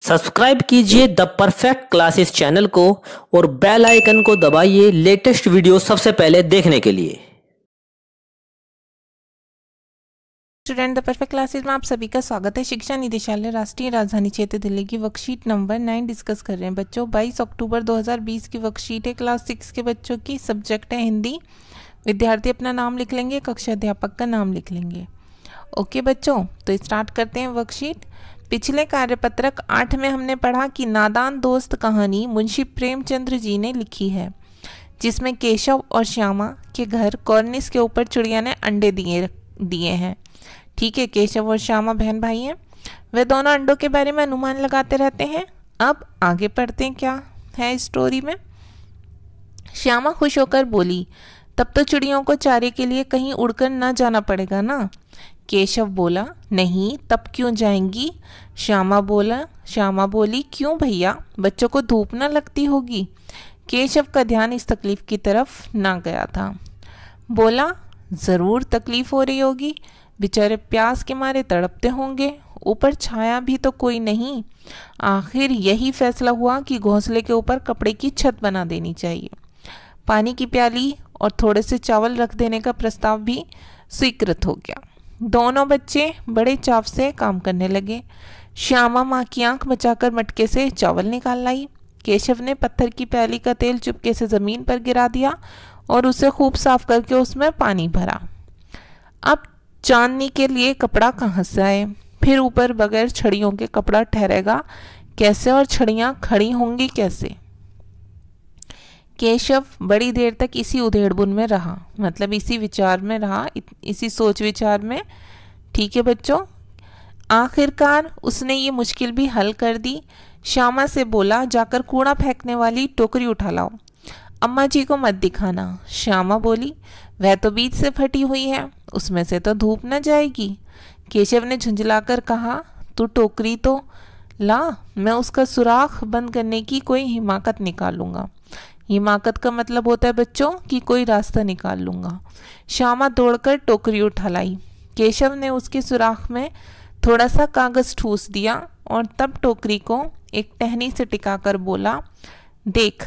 Subscribe कीजिए the perfect classes channel को और बेल आइकन को दबाइए लेटेस्ट वीडियो सबसे पहले देखने के लिए। स्टूडेंट द परफेक्ट क्लासेस में आप सभी का स्वागत है। शिक्षा निदेशालय राष्ट्रीय राजधानी क्षेत्र दिल्ली की वर्कशीट नंबर 9 डिस्कस कर रहे हैं बच्चों। 22 अक्टूबर 2020 की वर्कशीट है। क्लास 6 के बच्चों की, सब्जेक्ट है हिंदी। विद्यार्थी अपना नाम लिख लेंगे, कक्षा अध्यापक का नाम लिख लेंगे। ओके बच्चों, तो स्टार्ट करते हैं वर्कशीट। पिछले कार्यपत्रक 8 में हमने पढ़ा कि नादान दोस्त कहानी मुंशी प्रेमचंद्र जी ने लिखी है, जिसमें केशव और श्यामा के घर कॉर्निस के ऊपर चिड़िया ने अंडे दिए हैं। ठीक है, केशव और श्यामा बहन भाई हैं। वे दोनों अंडों के बारे में अनुमान लगाते रहते हैं। अब आगे पढ़ते हैं क्या है स्टोरी में। श्यामा खुश होकर बोली, तब तो चिड़ियों को चारे के लिए कहीं उड़कर न जाना पड़ेगा ना। केशव बोला, नहीं, तब क्यों जाएंगी। श्यामा बोली, क्यों भैया, बच्चों को धूप न लगती होगी। केशव का ध्यान इस तकलीफ की तरफ ना गया था। बोला, ज़रूर तकलीफ हो रही होगी, बेचारे प्यास के मारे तड़पते होंगे, ऊपर छाया भी तो कोई नहीं। आखिर यही फैसला हुआ कि घोंसले के ऊपर कपड़े की छत बना देनी चाहिए। पानी की प्याली और थोड़े से चावल रख देने का प्रस्ताव भी स्वीकृत हो गया। दोनों बच्चे बड़े चाव से काम करने लगे। श्यामा माँ की आंख बचाकर मटके से चावल निकाल लाई। केशव ने पत्थर की प्याली का तेल चुपके से ज़मीन पर गिरा दिया और उसे खूब साफ करके उसमें पानी भरा। अब चांदनी के लिए कपड़ा कहाँ से आए, फिर ऊपर बगैर छड़ियों के कपड़ा ठहरेगा कैसे और छड़ियाँ खड़ी होंगी कैसे। केशव बड़ी देर तक इसी उधेड़बुन में रहा, मतलब इसी विचार में रहा, इसी सोच विचार में। ठीक है बच्चों, आखिरकार उसने ये मुश्किल भी हल कर दी। श्यामा से बोला, जाकर कूड़ा फेंकने वाली टोकरी उठा लाओ, अम्मा जी को मत दिखाना। श्यामा बोली, वह तो बीच से फटी हुई है, उसमें से तो धूप न जाएगी। केशव ने झुंझलाकर कहा, तू टोकरी तो ला, मैं उसका सुराख बंद करने की कोई हिमाकत निकालूंगा। हिमाकत का मतलब होता है बच्चों कि कोई रास्ता निकाल लूँगा। श्यामा दौड़कर टोकरी उठा लाई। केशव ने उसके सुराख में थोड़ा सा कागज़ ठूस दिया और तब टोकरी को एक टहनी से टिकाकर बोला, देख,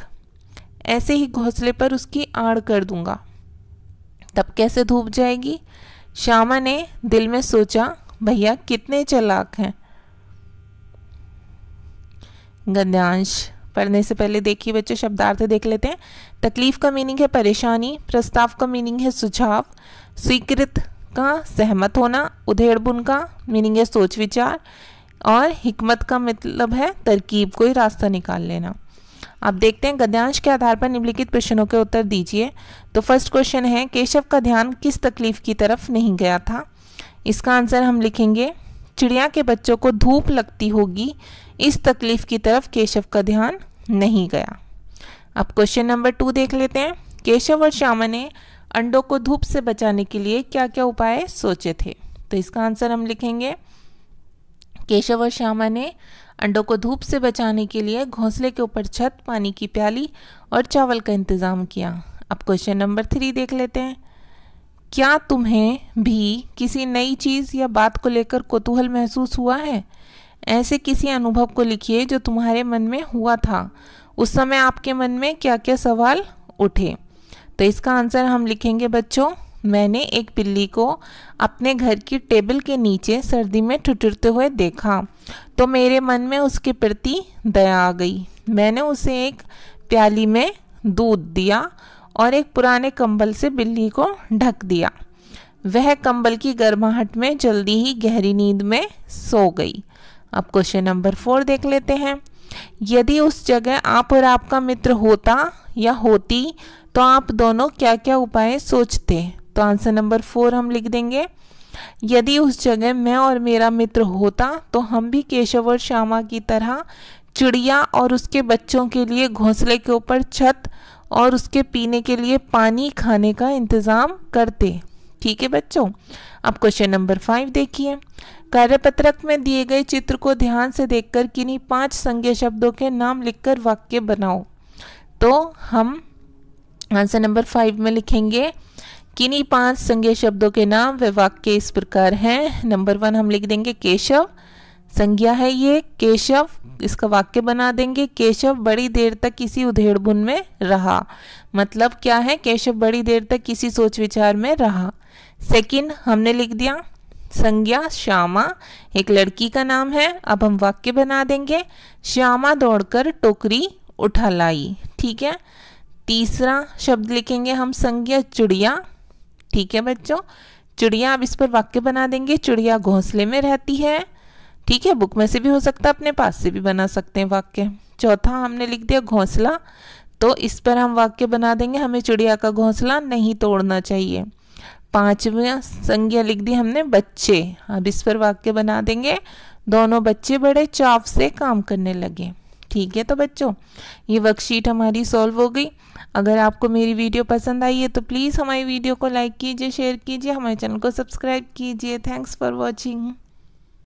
ऐसे ही घोंसले पर उसकी आड़ कर दूंगा, तब कैसे धूप जाएगी। श्यामा ने दिल में सोचा, भैया कितने चालाक हैं। गद्यांश पढ़ने से पहले देखिए बच्चों, शब्दार्थ देख लेते हैं। तकलीफ का मीनिंग है परेशानी, प्रस्ताव का मीनिंग है सुझाव, स्वीकृत का सहमत होना, उधेड़बुन का मीनिंग है सोच विचार, और हिकमत का मतलब है तरकीब, कोई रास्ता निकाल लेना। आप देखते हैं गद्यांश के आधार पर निम्नलिखित प्रश्नों के उत्तर दीजिए। तो फर्स्ट क्वेश्चन है, केशव का ध्यान किस तकलीफ की तरफ नहीं गया था। इसका आंसर हम लिखेंगे, चिड़िया के बच्चों को धूप लगती होगी, इस तकलीफ की तरफ केशव का ध्यान नहीं गया। अब क्वेश्चन नंबर 2 देख लेते हैं। केशव और श्यामा ने अंडों को धूप से बचाने के लिए क्या क्या उपाय सोचे थे। तो इसका आंसर हम लिखेंगे, केशव और श्यामा ने अंडों को धूप से बचाने के लिए घोंसले के ऊपर छत, पानी की प्याली और चावल का इंतजाम किया। अब क्वेश्चन नंबर 3 देख लेते हैं। क्या तुम्हें भी किसी नई चीज़ या बात को लेकर कौतूहल महसूस हुआ है। ऐसे किसी अनुभव को लिखिए जो तुम्हारे मन में हुआ था। उस समय आपके मन में क्या क्या सवाल उठे। तो इसका आंसर हम लिखेंगे बच्चों, मैंने एक बिल्ली को अपने घर की टेबल के नीचे सर्दी में ठिठुरते हुए देखा तो मेरे मन में उसके प्रति दया आ गई। मैंने उसे एक प्याली में दूध दिया और एक पुराने कंबल से बिल्ली को ढक दिया। वह कंबल की गर्माहट में जल्दी ही गहरी नींद में सो गई। अब क्वेश्चन नंबर 4 देख लेते हैं। यदि उस जगह आप और आपका मित्र होता या होती तो आप दोनों क्या क्या उपाय सोचते। तो आंसर नंबर 4 हम लिख देंगे, यदि उस जगह मैं और मेरा मित्र होता तो हम भी केशव और श्यामा की तरह चिड़िया और उसके बच्चों के लिए घोंसले के ऊपर छत और उसके पीने के लिए पानी, खाने का इंतज़ाम करते। ठीक है बच्चों। अब क्वेश्चन नंबर 5 देखिए। कार्यपत्रक में दिए गए चित्र को ध्यान से देखकर किन्हीं 5 संज्ञा शब्दों के नाम लिखकर वाक्य बनाओ। तो हम आंसर नंबर 5 में लिखेंगे, किन्हीं 5 संज्ञा शब्दों के नाम व वाक्य इस प्रकार हैं। नंबर 1 हम लिख देंगे केशव, संज्ञा है ये केशव, इसका वाक्य बना देंगे, केशव बड़ी देर तक किसी उधेड़बुन में रहा। मतलब क्या है, केशव बड़ी देर तक किसी सोच विचार में रहा। सेकंड हमने लिख दिया संज्ञा श्यामा, एक लड़की का नाम है। अब हम वाक्य बना देंगे, श्यामा दौड़कर टोकरी उठा लाई। ठीक है। तीसरा शब्द लिखेंगे हम संज्ञा चिड़िया। ठीक है बच्चों, चिड़िया, अब इस पर वाक्य बना देंगे, चिड़िया घोंसले में रहती है। ठीक है, बुक में से भी हो सकता है, अपने पास से भी बना सकते हैं वाक्य। चौथा हमने लिख दिया घोंसला, तो इस पर हम वाक्य बना देंगे, हमें चिड़िया का घोंसला नहीं तोड़ना चाहिए। पांचवा संज्ञा लिख दी हमने बच्चे, अब इस पर वाक्य बना देंगे, दोनों बच्चे बड़े चाव से काम करने लगे। ठीक है, तो बच्चों ये वर्कशीट हमारी सॉल्व हो गई। अगर आपको मेरी वीडियो पसंद आई है तो प्लीज़ हमारी वीडियो को लाइक कीजिए, शेयर कीजिए, हमारे चैनल को सब्सक्राइब कीजिए। Thanks for watching.